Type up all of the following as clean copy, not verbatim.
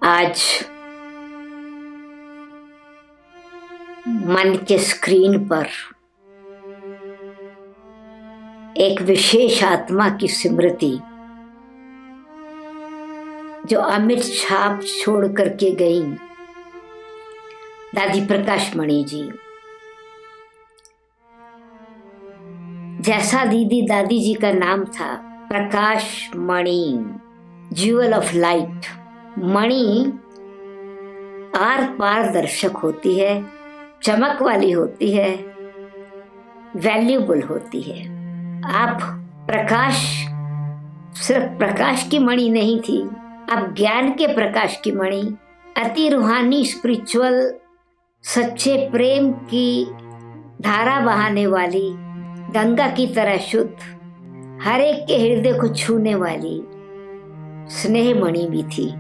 आज मन के स्क्रीन पर एक विशेष आत्मा की स्मृति जो अमिट छाप छोड़ करके गई, दादी प्रकाश मणि जी। जैसा दादी जी का नाम था, प्रकाश मणि, jewel of light. Mani are पारदर्शक होती है, चमक वाली होती है, वैल्यूबल होती है। आप प्रकाश, सिर्फ प्रकाश की मणि नहीं थी, आप ज्ञान के प्रकाश की मणि, अति रूहानी स्पिरिचुअल सच्चे प्रेम की धारा बहाने वाली, गंगा की तरह शुद्ध, हर एक के हृदय को छूने वाली स्नेह मणि भी थी।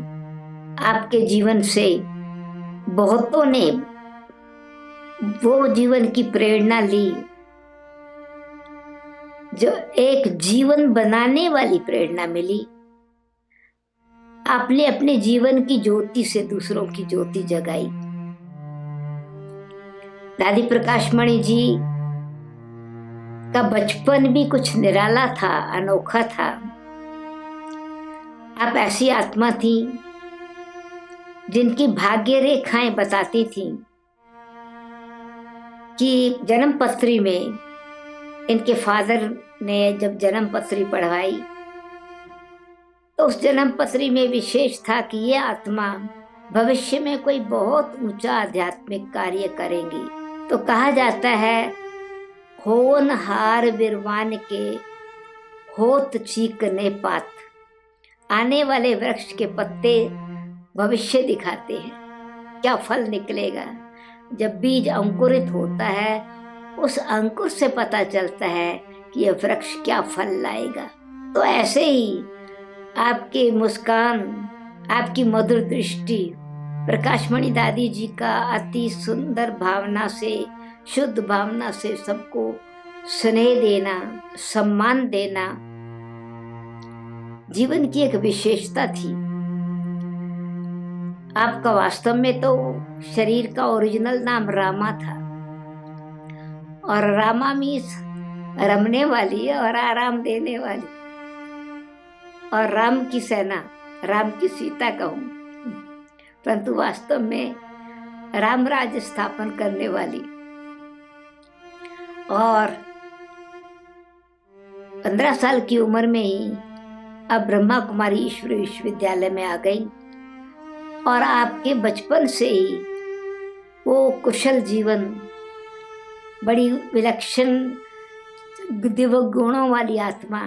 आपके जीवन से बहुतों ने वो जीवन की प्रेरणा ली जो एक जीवन बनाने वाली प्रेरणा मिली। आपने अपने जीवन की ज्योति से दूसरों की ज्योति जगाई। दादी प्रकाश मणि जी का बचपन भी कुछ निराला था, अनोखा था। आप ऐसी आत्मा थी जिनकी भाग्य रेखाएं बताती थी कि जन्म पत्री में इनके फादर ने जब जन्म पत्री पढ़वाई तो उस जन्म पत्री में विशेष था कि ये आत्मा भविष्य में कोई बहुत ऊंचा आध्यात्मिक कार्य करेंगी। तो कहा जाता है, होनहार विरवान के होत चीकने पात। आने वाले वृक्ष के पत्ते भविष्य दिखाते हैं, क्या फल निकलेगा। जब बीज अंकुरित होता है, उस अंकुर से पता चलता है कि यह वृक्ष क्या फल लाएगा। तो ऐसे ही आपके मुस्कान, आपकी मधुर दृष्टि, प्रकाश मणि दादी जी का अति सुंदर भावना से, शुद्ध भावना से सबको स्नेह देना, सम्मान देना जीवन की एक विशेषता थी। आपका वास्तव में तो शरीर का ओरिजिनल नाम रामा था, और रामा मीन्स रमने वाली और आराम देने वाली, और राम की सेना, राम की सीता कहूं, परंतु वास्तव में राम राज्य स्थापन करने वाली। और 15 साल की उम्र में ही अब ब्रह्मा कुमारी ईश्वरी विश्वविद्यालय में आ गई, और आपके बचपन से ही वो कुशल जीवन, बड़ी विलक्षण दिव्य गुणों वाली आत्मा,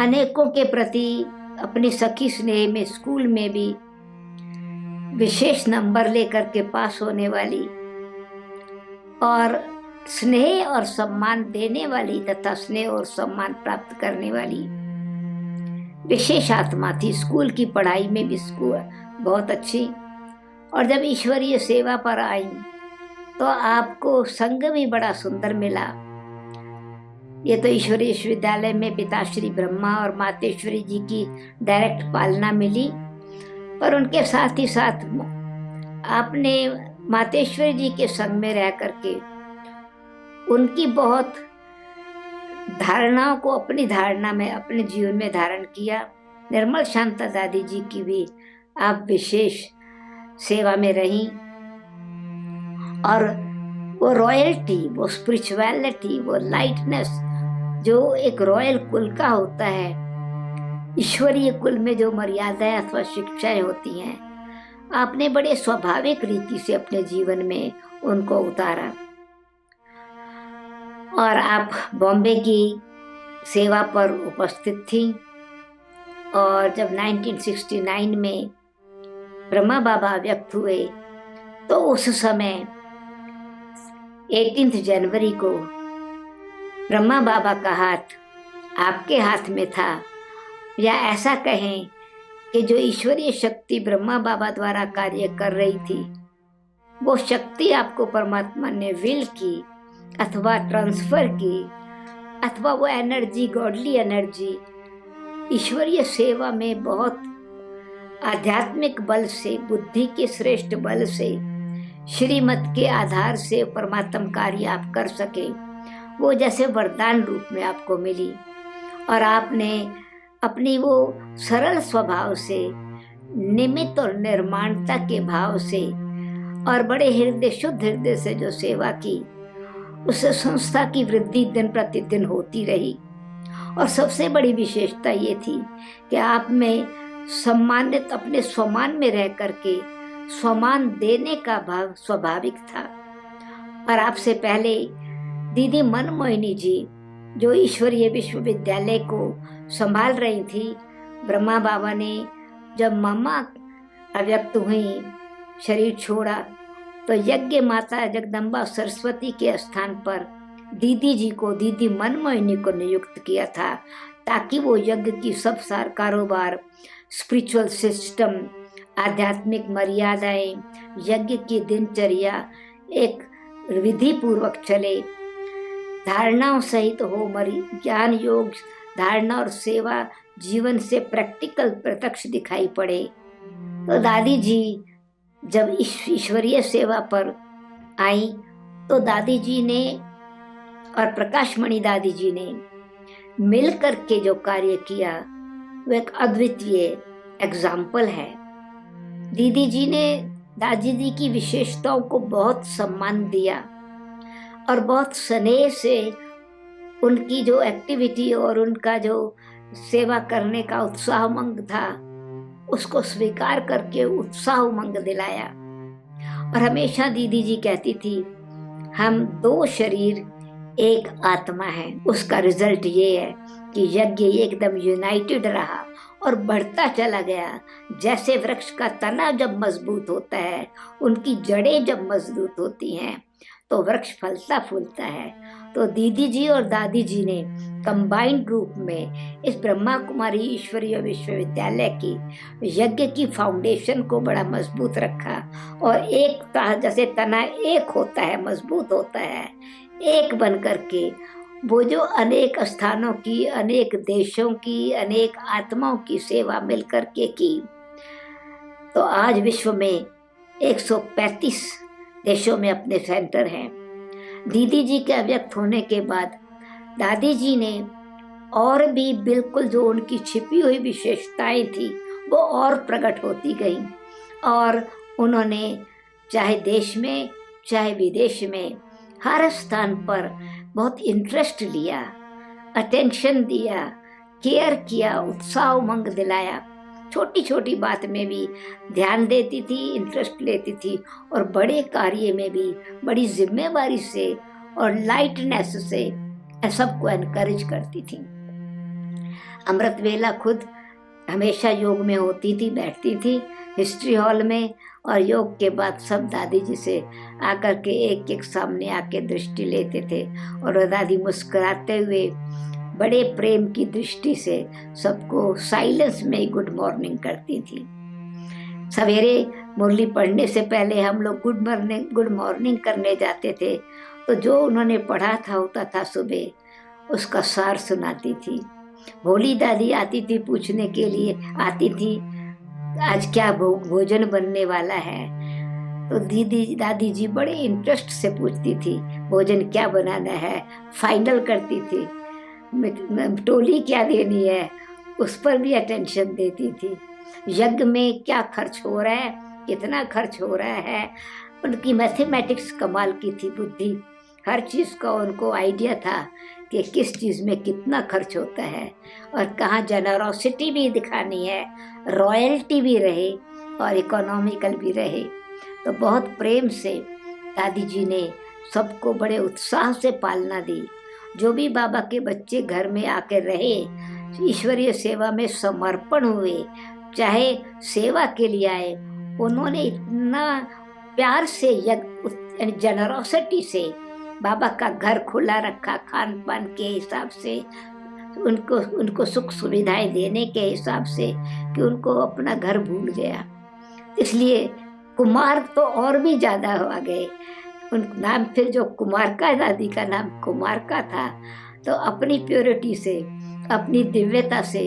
अनेकों के प्रति अपनी सखी स्नेह में, स्कूल में भी विशेष नंबर लेकर के पास होने वाली, और स्नेह और सम्मान देने वाली तथा स्नेह और सम्मान प्राप्त करने वाली विशेष आत्मा थी। स्कूल की पढ़ाई में भी स्कूल बहुत अच्छी, और जब ईश्वरीय सेवा पर आई तो आपको संग भी बड़ा सुंदर मिला। ये तो ईश्वरीय विश्वविद्यालय में पिताश्री ब्रह्मा और मातेश्वरी जी की डायरेक्ट पालना मिली, पर उनके साथ ही साथ आपने मातेश्वरी जी के संग में रह करके उनकी बहुत धारणाओं को अपनी धारणा में, अपने जीवन में धारण किया। निर्मल शांता दादी जी की भी आप विशेष सेवा में रही, और वो रॉयल्टी, वो स्पिरिचुअलिटी, वो लाइटनेस जो एक रॉयल कुल का होता है, ईश्वरीय कुल में जो मर्यादाएं अथवा शिक्षाएं होती हैं, आपने बड़े स्वाभाविक रीति से अपने जीवन में उनको उतारा। और आप बॉम्बे की सेवा पर उपस्थित थी, और जब 1969 में ब्रह्मा बाबा व्यक्त हुए तो उस समय 18 जनवरी को ब्रह्मा बाबा का हाथ आपके हाथ में था, या ऐसा कहें कि जो ईश्वरीय शक्ति ब्रह्मा बाबा द्वारा कार्य कर रही थी, वो शक्ति आपको परमात्मा ने विल की अथवा ट्रांसफर की, अथवा वो एनर्जी, गॉडली एनर्जी ईश्वरीय सेवा में बहुत आध्यात्मिक बल से, बुद्धि के श्रेष्ठ बल से, श्रीमत के आधार से परमात्म कार्य आप कर सके, वो जैसे वरदान रूप में आपको मिली। और आपने अपनी वो सरल स्वभाव से, निमित्त और निर्माणता के भाव से और बड़े हृदय, शुद्ध हृदय से जो सेवा की, उससे संस्था की वृद्धि दिन प्रतिदिन होती रही। और सबसे बड़ी विशेषता ये थी कि आप में सम्मानित, अपने स्वमान में रह करके स्वमान देने का भाव स्वाभाविक था। और आपसे पहले दीदी मनमोहिनी जी, जो ईश्वरीय विश्वविद्यालय को संभाल रही थी, ब्रह्मा बाबा ने जब मम्मा अव्यक्त हुई, शरीर छोड़ा, तो यज्ञ माता जगदम्बा सरस्वती के स्थान पर दीदी जी को, दीदी मनमोहिनी को नियुक्त किया था, ताकि वो यज्ञ की सब सार कारोबार, स्पिरिचुअल सिस्टम, आध्यात्मिक मर्यादाएं, यज्ञ की दिनचर्या एक विधि पूर्वक चले, धारणाओं सहित हो, ज्ञान योग धारणा और सेवा जीवन से प्रैक्टिकल प्रत्यक्ष दिखाई पड़े। तो दादी जी जब ईश्वरीय सेवा पर आई, तो दादी जी ने और प्रकाशमणि दादी जी ने मिल करके जो कार्य किया, वो एक अद्वितीय एग्जाम्पल है। दीदी जी ने दादी जी की विशेषताओं को बहुत सम्मान दिया और बहुत स्नेह से उनकी जो एक्टिविटी और उनका जो सेवा करने का उत्साह उमंग था, उसको स्वीकार करके उत्साह उमंग दिलाया। और हमेशा दीदी जी कहती थी, हम दो शरीर एक आत्मा है। उसका रिजल्ट ये है कि यज्ञ एकदम यूनाइटेड रहा और बढ़ता चला गया। जैसे वृक्ष का तना जब मजबूत होता है, उनकी जड़ें जब मजबूत होती हैं, तो वृक्ष फलता फूलता है। तो दीदी जी और दादी जी ने कंबाइंड रूप में इस ब्रह्मा कुमारी ईश्वरीय विश्वविद्यालय की यज्ञ की फाउंडेशन को बड़ा मजबूत रखा। और एक जैसे तना एक होता है, मजबूत होता है, एक बन करके वो जो अनेक स्थानों की, अनेक देशों की, अनेक आत्माओं की सेवा मिल करके की, तो आज विश्व में 135 देशों में अपने सेंटर हैं। दीदी जी के अव्यक्त होने के बाद दादी जी ने और भी बिल्कुल जो उनकी छिपी हुई विशेषताएं थी, वो और प्रकट होती गई। और उन्होंने चाहे देश में चाहे विदेश में हर स्थान पर बहुत इंटरेस्ट लिया, अटेंशन दिया, केयर किया, उत्साह उमंग दिलाया। छोटी छोटी बात में भी ध्यान देती थी, इंटरेस्ट लेती थी, और बड़े कार्य में भी बड़ी जिम्मेवारी से और लाइटनेस से सबको एनकरेज करती थी। अमृत वेला खुद हमेशा योग में होती थी, बैठती थी हिस्ट्री हॉल में, और योग के बाद सब दादी जी से आकर के एक एक सामने आके दृष्टि लेते थे। और दादी मुस्कुराते हुए बड़े प्रेम की दृष्टि से सबको साइलेंस में ही गुड मॉर्निंग करती थी। सवेरे मुरली पढ़ने से पहले हम लोग गुड मॉर्निंग करने जाते थे, तो जो उन्होंने पढ़ा था होता था सुबह, उसका सार सुनाती थी। भोली दादी आती थी, पूछने के लिए आती थी आज क्या भोजन बनने वाला है। तो दादी जी बड़े इंटरेस्ट से पूछती थी भोजन क्या बनाना है, फाइनल करती थी, टोली क्या देनी है, उस पर भी अटेंशन देती थी। यज्ञ में क्या खर्च हो रहा है, कितना खर्च हो रहा है, उनकी मैथमेटिक्स कमाल की थी बुद्धि। हर चीज़ का उनको आइडिया था कि किस चीज़ में कितना खर्च होता है और कहाँ जेनरोसिटी भी दिखानी है, रॉयल्टी भी रहे और इकोनॉमिकल भी रहे। तो बहुत प्रेम से दादी जी ने सबको बड़े उत्साह से पालना दी। जो भी बाबा के बच्चे घर में आकर रहे, ईश्वरीय सेवा में समर्पण हुए, चाहे सेवा के लिए आए, उन्होंने इतना प्यार से, जेनरोसिटी से बाबा का घर खुला रखा, खान पान के हिसाब से, उनको सुख सुविधाएं देने के हिसाब से, कि उनको अपना घर भूल गया। इसलिए कुमार तो और भी ज़्यादा हो गए। उन नाम फिर जो कुमारका, दादी का नाम कुमारका था, तो अपनी प्योरिटी से, अपनी दिव्यता से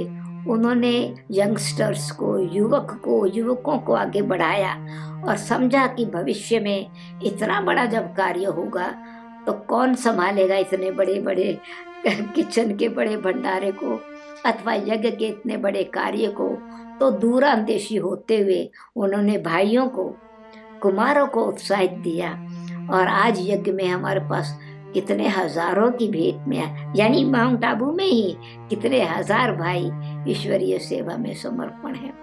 उन्होंने यंगस्टर्स को, युवकों को आगे बढ़ाया और समझा कि भविष्य में इतना बड़ा जब कार्य होगा तो कौन संभालेगा इतने बड़े बड़े किचन के बड़े भंडारे को अथवा यज्ञ के इतने बड़े कार्य को। तो दूरंदेशी होते हुए उन्होंने भाइयों को, कुमारों को उत्साहित दिया और आज यज्ञ में हमारे पास कितने हजारों की भेंट में, यानी माउंट आबू में ही कितने हजार भाई ईश्वरीय सेवा में समर्पण है।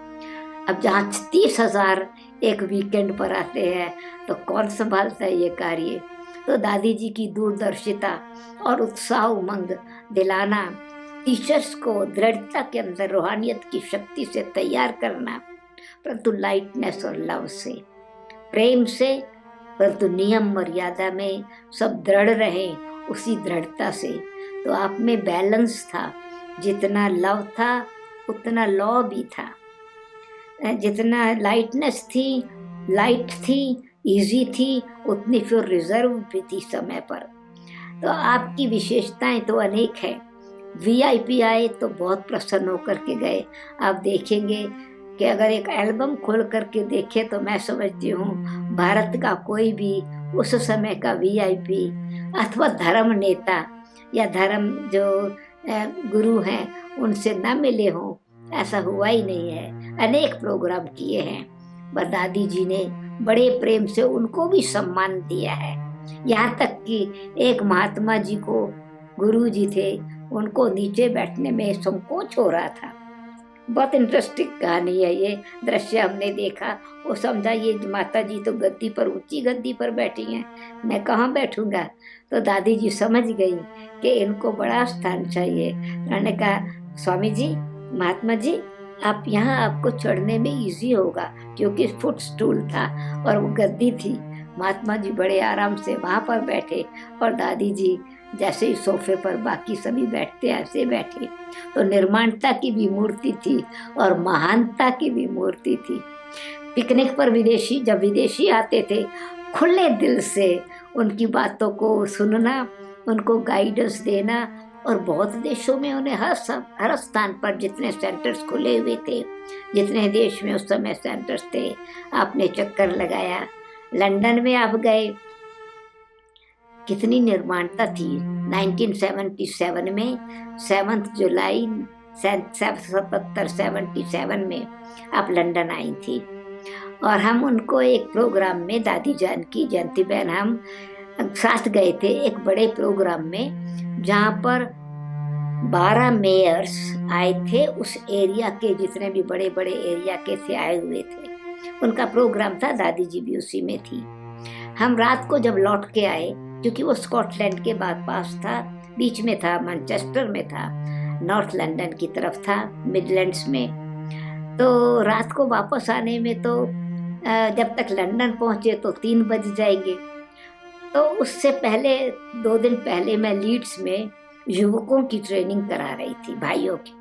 अब जहाँ 30,000 एक वीकेंड पर आते हैं तो कौन संभालता है ये कार्य। तो दादी जी की दूरदर्शिता और उत्साह उमंग दिलाना, टीचर्स को दृढ़ता के अंदर रूहानियत की शक्ति से तैयार करना, परंतु लाइटनेस और लव से, प्रेम से, परंतु नियम मर्यादा में सब दृढ़ रहे, उसी दृढ़ता से। तो आप में बैलेंस था, जितना लव था उतना लॉ भी था, जितना लाइटनेस थी, लाइट थी, इजी थी, उतनी फिर रिजर्व भी थी समय पर। तो आपकी विशेषताएं तो अनेक है। वीआईपी आए तो बहुत प्रसन्न होकर के गए। आप देखेंगे कि अगर एक एल्बम खोल करके देखे तो मैं समझती हूँ भारत का कोई भी उस समय का वीआईपी अथवा धर्म नेता या धर्म जो गुरु हैं उनसे न मिले हों, ऐसा हुआ ही नहीं है। अनेक प्रोग्राम किए हैं, पर दादी जी ने बड़े प्रेम से उनको भी सम्मान दिया है। यहाँ तक कि एक महात्मा जी को, गुरु जी थे, उनको नीचे बैठने में संकोच हो रहा था। बहुत इंटरेस्टिंग कहानी है ये। दृश्य हमने देखा, वो समझा ये माता जी तो गद्दी पर, ऊंची गद्दी पर बैठी हैं, मैं कहाँ बैठूंगा। तो दादी जी समझ गई कि इनको बड़ा स्थान चाहिए। उन्होंने कहा, स्वामी जी, महात्मा जी, आप यहाँ, आपको चढ़ने में इजी होगा, क्योंकि फुट स्टूल था और वो गद्दी थी। महात्मा जी बड़े आराम से वहाँ पर बैठे और दादी जी जैसे ही सोफे पर बाकी सभी बैठते ऐसे बैठे। तो निर्माणता की भी मूर्ति थी और महानता की भी मूर्ति थी। पिकनिक पर जब विदेशी आते थे, खुले दिल से उनकी बातों को सुनना, उनको गाइडेंस देना, और बहुत देशों में उन्हें हर स्थान पर जितने सेंटर्स खुले हुए थे, जितने देश में उस समय सेंटर्स थे, आपने चक्कर लगाया। लंदन में आप गए, कितनी निर्माणता थी। 1977 में 7 जुलाई 77 में आप लंदन आई थी और हम उनको एक प्रोग्राम में, दादी जान की, जयंती बहन, हम साथ गए थे एक बड़े प्रोग्राम में जहाँ पर 12 मेयर्स आए थे उस एरिया के, जितने भी बड़े बड़े एरिया के थे आए हुए थे। उनका प्रोग्राम था, दादी जी भी उसी में थी। हम रात को जब लौट के आए, क्योंकि वो स्कॉटलैंड के बाद पास था, बीच में था, मैनचेस्टर में था, नॉर्थ लंदन की तरफ था, मिडलैंड्स में। तो रात को वापस आने में तो जब तक लंदन पहुंचे तो 3 बज जाएंगे। तो उससे पहले 2 दिन पहले मैं लीड्स में युवकों की ट्रेनिंग करा रही थी, भाइयों की।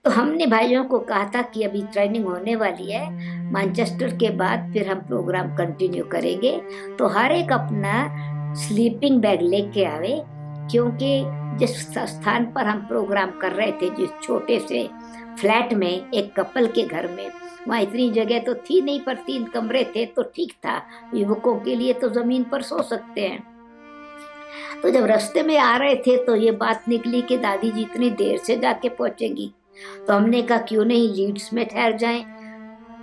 तो हमने भाइयों को कहा था कि अभी ट्रेनिंग होने वाली है, मैनचेस्टर के बाद फिर हम प्रोग्राम कंटिन्यू करेंगे, तो हर एक अपना स्लीपिंग बैग लेके आवे, क्योंकि जिस स्थान पर हम प्रोग्राम कर रहे थे, जिस छोटे से फ्लैट में, एक कपल के घर में, वहाँ इतनी जगह तो थी नहीं, पर 3 कमरे थे तो ठीक था, युवकों के लिए तो जमीन पर सो सकते हैं। तो जब रास्ते में आ रहे थे तो ये बात निकली कि दादी जी इतनी देर से जाके पहुंचेंगी। तो हमने कहा क्यों नहीं लीड्स में ठहर जाएं,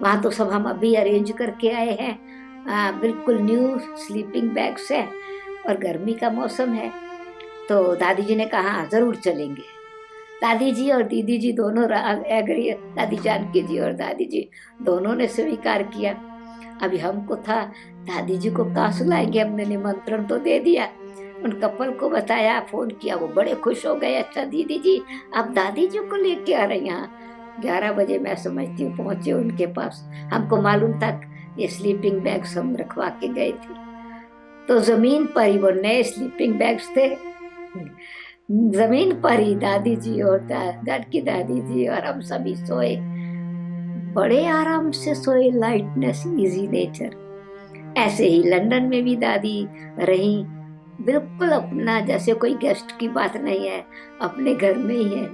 वहाँ तो सब हम अभी अरेंज करके आए हैं, बिल्कुल न्यू स्लीपिंग बैग्स है और गर्मी का मौसम है। तो दादी जी ने कहा हाँ जरूर चलेंगे। दादी जी और दीदी जी दोनों एग्री, दादी जानकी जी और दादी जी दोनों ने स्वीकार किया। अभी हमको था दादी जी को कहाँ सुलाएंगे, हमने निमंत्रण तो दे दिया, उन कपल को बताया, फोन किया, वो बड़े खुश हो गए। अच्छा दीदी जी आप दादी जी को लेके आ रहे हैं यहाँ। 11 बजे मैं समझती हूँ पहुंचे उनके पास। हमको मालूम था ये स्लीपिंग बैग्स हम रखवा के गए थे। तो जमीन पर ही वो नए स्लीपिंग बैग्स थे, जमीन पर ही दादी जी और दादी जी और हम सभी सोए, बड़े आराम से सोए, लाइटनेस, इजी नेचर। ऐसे ही लंदन में भी दादी रही, बिल्कुल अपना, जैसे कोई गेस्ट की बात नहीं है, अपने घर में ही है।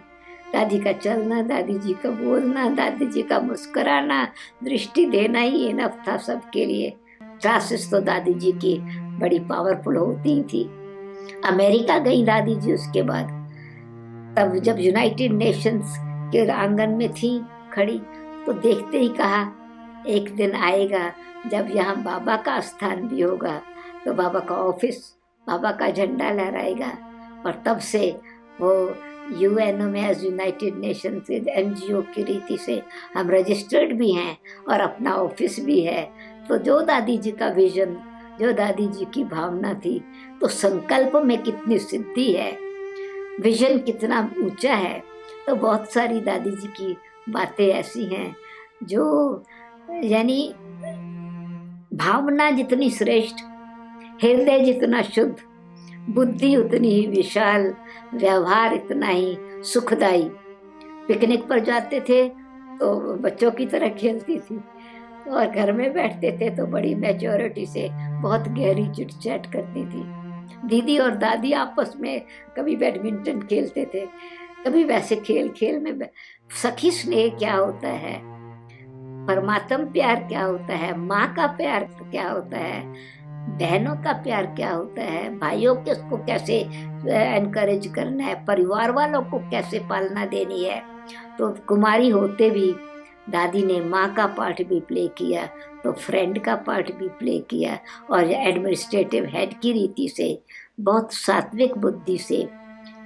दादी का चलना, दादी जी का बोलना, दादी जी का मुस्कुराना, दृष्टि देना ही इनफ था सबके लिए। क्लासेस तो दादी जी की बड़ी पावरफुल होती थी। अमेरिका गई दादी जी उसके बाद, तब जब यूनाइटेड नेशंस के आंगन में थी खड़ी, तो देखते ही कहा एक दिन आएगा जब यहाँ बाबा का स्थान भी होगा, तो बाबा का ऑफिस, बाबा का झंडा लहराएगा। और तब से वो यूएनओ में एज यूनाइटेड नेशंस एनजीओ की रीति से हम रजिस्टर्ड भी हैं और अपना ऑफिस भी है। तो जो दादी जी का विजन, जो दादी जी की भावना थी, तो संकल्प में कितनी सिद्धि है, विजन कितना ऊंचा है। तो बहुत सारी दादी जी की बातें ऐसी हैं जो, यानी भावना जितनी श्रेष्ठ, हृदय जितना शुद्ध, बुद्धि उतनी ही विशाल, व्यवहार इतना ही सुखदाई। पिकनिक पर जाते थे तो बच्चों की तरह खेलती थी, और घर में बैठते थे तो बड़ी मैच्योरिटी से बहुत गहरी चिट चैट करती थी। दीदी और दादी आपस में कभी बैडमिंटन खेलते थे, कभी वैसे खेल खेल में सखी स्नेह क्या होता है, परमात्म प्यार क्या होता है, माँ का प्यार क्या होता है, बहनों का प्यार क्या होता है, भाइयों के उसको कैसे एनकरेज करना है, परिवार वालों को कैसे पालना देनी है। तो कुमारी होते भी दादी ने माँ का पार्ट भी प्ले किया, तो फ्रेंड का पार्ट भी प्ले किया, और एडमिनिस्ट्रेटिव हेड की रीति से बहुत सात्विक बुद्धि से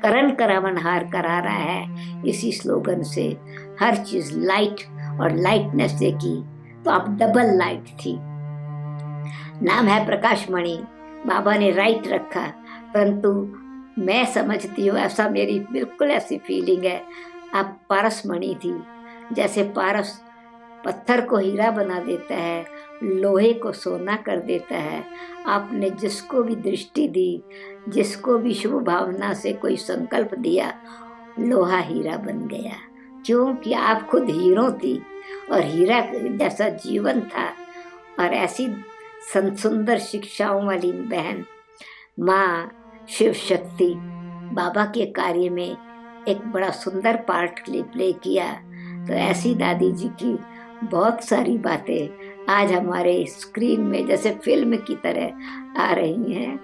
करण करावनहार करा रहा है। इसी स्लोगन से हर चीज लाइट और लाइटनेस से की, तो आप डबल लाइट थी। नाम है प्रकाश मणि, बाबा ने राइट रखा, परंतु मैं समझती हूँ, ऐसा मेरी बिल्कुल ऐसी फीलिंग है, आप पारस मणि थी। जैसे पारस पत्थर को हीरा बना देता है, लोहे को सोना कर देता है, आपने जिसको भी दृष्टि दी, जिसको भी शुभ भावना से कोई संकल्प दिया, लोहा हीरा बन गया। क्योंकि आप खुद हीरो थी और हीरा जैसा जीवन था। और ऐसी सुंदर शिक्षाओं वाली बहन, माँ शिव शक्ति, बाबा के कार्य में एक बड़ा सुंदर पार्ट प्ले किया। तो ऐसी दादी जी की बहुत सारी बातें आज हमारे स्क्रीन में जैसे फिल्म की तरह आ रही हैं।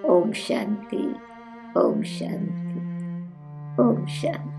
ओम शांति, ओम शांति, ओम शांति।